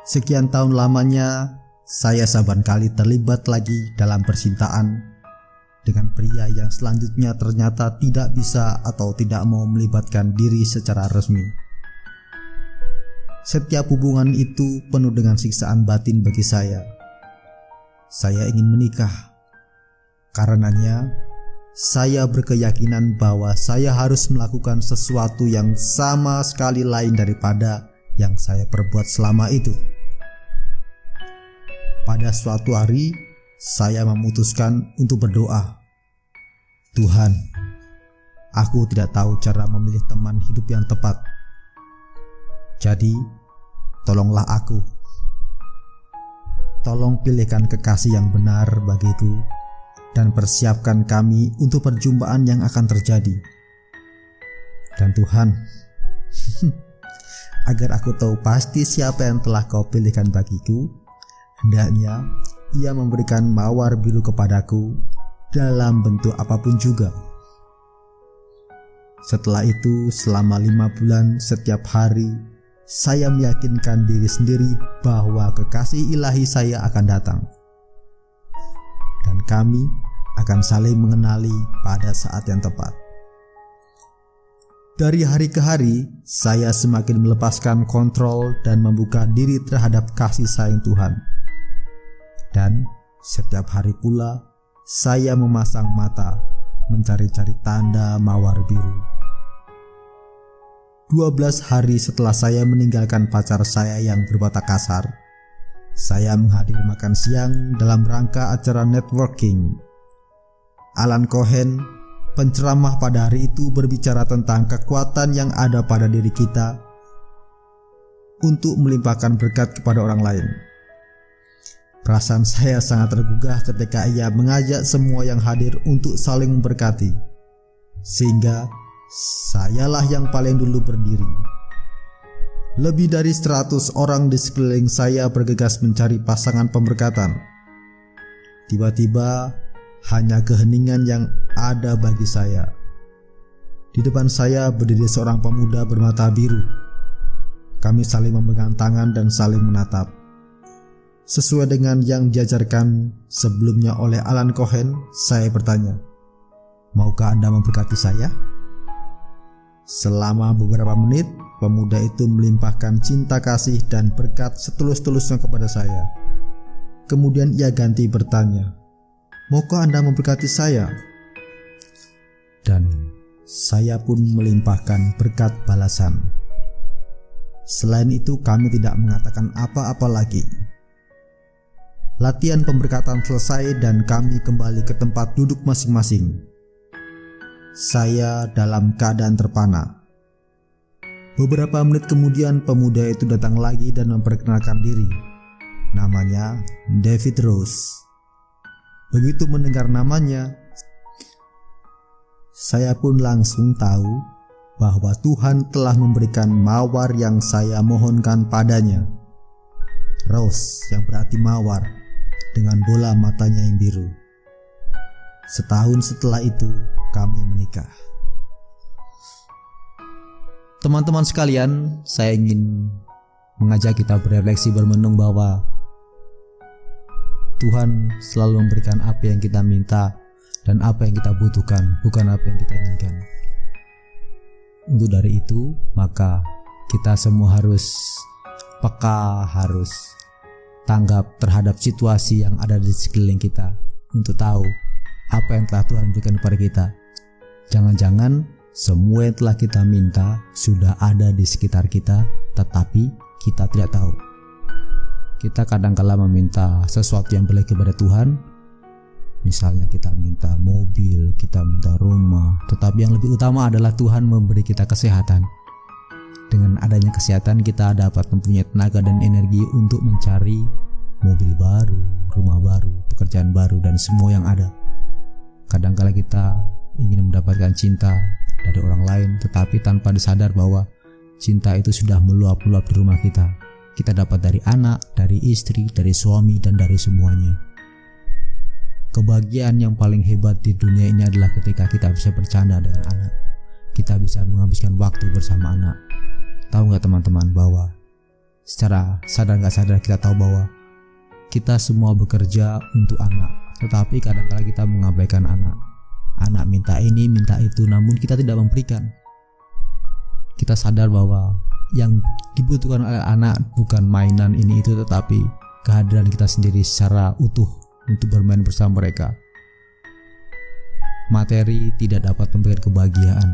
Sekian tahun lamanya saya saban kali terlibat lagi dalam percintaan dengan pria yang selanjutnya ternyata tidak bisa atau tidak mau melibatkan diri secara resmi. Setiap hubungan itu penuh dengan siksaan batin bagi saya. Saya ingin menikah. Karenanya, saya berkeyakinan bahwa saya harus melakukan sesuatu yang sama sekali lain daripada yang saya perbuat selama itu. Pada suatu hari, saya memutuskan untuk berdoa. Tuhan, aku tidak tahu cara memilih teman hidup yang tepat. Jadi, tolonglah aku. Tolong pilihkan kekasih yang benar bagiku dan persiapkan kami untuk perjumpaan yang akan terjadi. Dan Tuhan, agar aku tahu pasti siapa yang telah Kau pilihkan bagiku, hendaknya Ia memberikan mawar biru kepadaku dalam bentuk apapun juga. Setelah itu, selama 5 bulan setiap hari, saya meyakinkan diri sendiri bahwa kekasih ilahi saya akan datang. Dan kami akan saling mengenali pada saat yang tepat. Dari hari ke hari, saya semakin melepaskan kontrol dan membuka diri terhadap kasih sayang Tuhan. Dan setiap hari pula, saya memasang mata mencari-cari tanda mawar biru. 12 hari setelah saya meninggalkan pacar saya yang berwatak kasar, saya menghadiri makan siang dalam rangka acara networking. Alan Cohen, penceramah pada hari itu, berbicara tentang kekuatan yang ada pada diri kita untuk melimpahkan berkat kepada orang lain. Perasaan saya sangat tergugah ketika ia mengajak semua yang hadir untuk saling memberkati, sehingga sayalah yang paling dulu berdiri. Lebih dari 100 orang di sekeliling saya bergegas mencari pasangan pemberkatan. Tiba-tiba hanya keheningan yang ada bagi saya. Di depan saya berdiri seorang pemuda bermata biru. Kami saling memegang tangan dan saling menatap. Sesuai dengan yang diajarkan sebelumnya oleh Alan Cohen, saya bertanya, "Maukah Anda memberkati saya?" Selama beberapa menit, pemuda itu melimpahkan cinta kasih dan berkat setulus-tulusnya kepada saya. Kemudian ia ganti bertanya, "Maukah Anda memberkati saya?" Dan saya pun melimpahkan berkat balasan. Selain itu, kami tidak mengatakan apa-apa lagi. Latihan pemberkatan selesai dan kami kembali ke tempat duduk masing-masing. Saya dalam keadaan terpana. Beberapa menit kemudian pemuda itu datang lagi dan memperkenalkan diri. Namanya David Rose. Begitu mendengar namanya, saya pun langsung tahu bahwa Tuhan telah memberikan mawar yang saya mohonkan padanya. Rose yang berarti mawar, dengan bola matanya yang biru. Setahun setelah itu kami menikah. Teman-teman sekalian, saya ingin mengajak kita berefleksi, bermenung bahwa Tuhan selalu memberikan apa yang kita minta dan apa yang kita butuhkan, bukan apa yang kita inginkan. Untuk dari itu, maka kita semua harus peka, harus tanggap terhadap situasi yang ada di sekeliling kita untuk tahu apa yang telah Tuhan berikan kepada kita. Jangan-jangan semua yang telah kita minta sudah ada di sekitar kita, tetapi kita tidak tahu. Kita kadang-kala meminta sesuatu yang baik kepada Tuhan. Misalnya kita minta mobil, kita minta rumah, tetapi yang lebih utama adalah Tuhan memberi kita kesehatan. Dengan adanya kesehatan, kita dapat mempunyai tenaga dan energi untuk mencari mobil baru, rumah baru, pekerjaan baru, dan semua yang ada. Kadang-kala kita ingin mendapatkan cinta dari orang lain, tetapi tanpa disadar bahwa cinta itu sudah meluap-luap di rumah kita. Kita dapat dari anak, dari istri, dari suami, dan dari semuanya. Kebahagiaan yang paling hebat di dunia ini adalah ketika kita bisa bercanda dengan anak. Kita bisa menghabiskan waktu bersama anak. Tahu gak teman-teman bahwa secara sadar gak sadar kita tahu bahwa kita semua bekerja untuk anak, tetapi kadang-kala kita mengabaikan anak. Anak minta ini, minta itu, namun kita tidak memberikan. Kita sadar bahwa yang dibutuhkan oleh anak bukan mainan ini itu, tetapi kehadiran kita sendiri secara utuh untuk bermain bersama mereka. Materi tidak dapat memberikan kebahagiaan,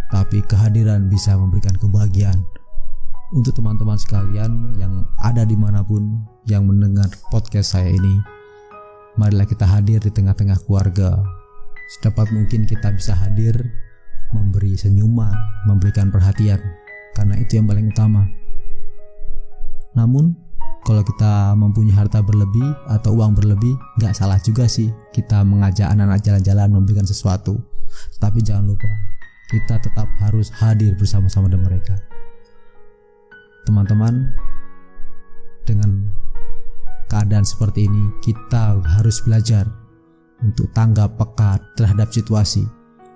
tapi kehadiran bisa memberikan kebahagiaan. Untuk teman-teman sekalian yang ada dimanapun yang mendengar podcast saya ini, marilah kita hadir di tengah-tengah keluarga. Sedapat mungkin kita bisa hadir, memberi senyuman, memberikan perhatian, karena itu yang paling utama. Namun kalau kita mempunyai harta berlebih atau uang berlebih, gak salah juga sih kita mengajak anak-anak jalan-jalan, memberikan sesuatu. Tapi jangan lupa, kita tetap harus hadir bersama-sama dengan mereka. Teman-teman, dengan keadaan seperti ini, kita harus belajar untuk tanggap peka terhadap situasi.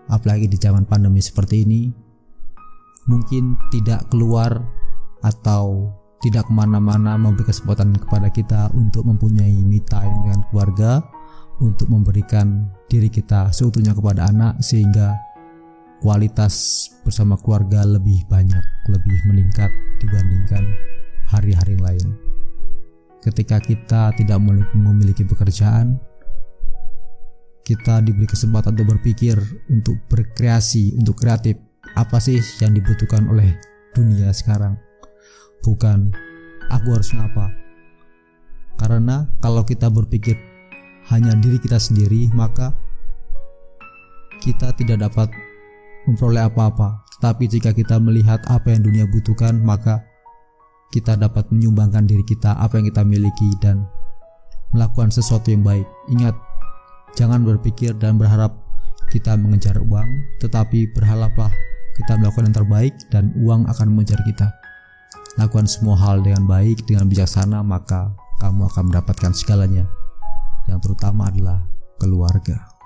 Apalagi di zaman pandemi seperti ini, mungkin tidak keluar atau tidak kemana-mana memberi kesempatan kepada kita untuk mempunyai me time dengan keluarga, untuk memberikan diri kita seutuhnya kepada anak, sehingga kualitas bersama keluarga lebih banyak, lebih meningkat dibandingkan hari-hari lain. Ketika kita tidak memiliki pekerjaan, kita diberi kesempatan untuk berpikir, untuk berkreasi, untuk kreatif. Apa sih yang dibutuhkan oleh dunia sekarang? Bukan aku harus ngapa. Karena kalau kita berpikir hanya diri kita sendiri, maka kita tidak dapat memperoleh apa-apa. Tetapi jika kita melihat apa yang dunia butuhkan, maka kita dapat menyumbangkan diri kita, apa yang kita miliki, dan melakukan sesuatu yang baik. Ingat, jangan berpikir dan berharap kita mengejar uang, tetapi berharaplah kita melakukan yang terbaik dan uang akan mengejar kita. Lakukan semua hal dengan baik, dengan bijaksana, maka kamu akan mendapatkan segalanya. Yang terutama adalah keluarga.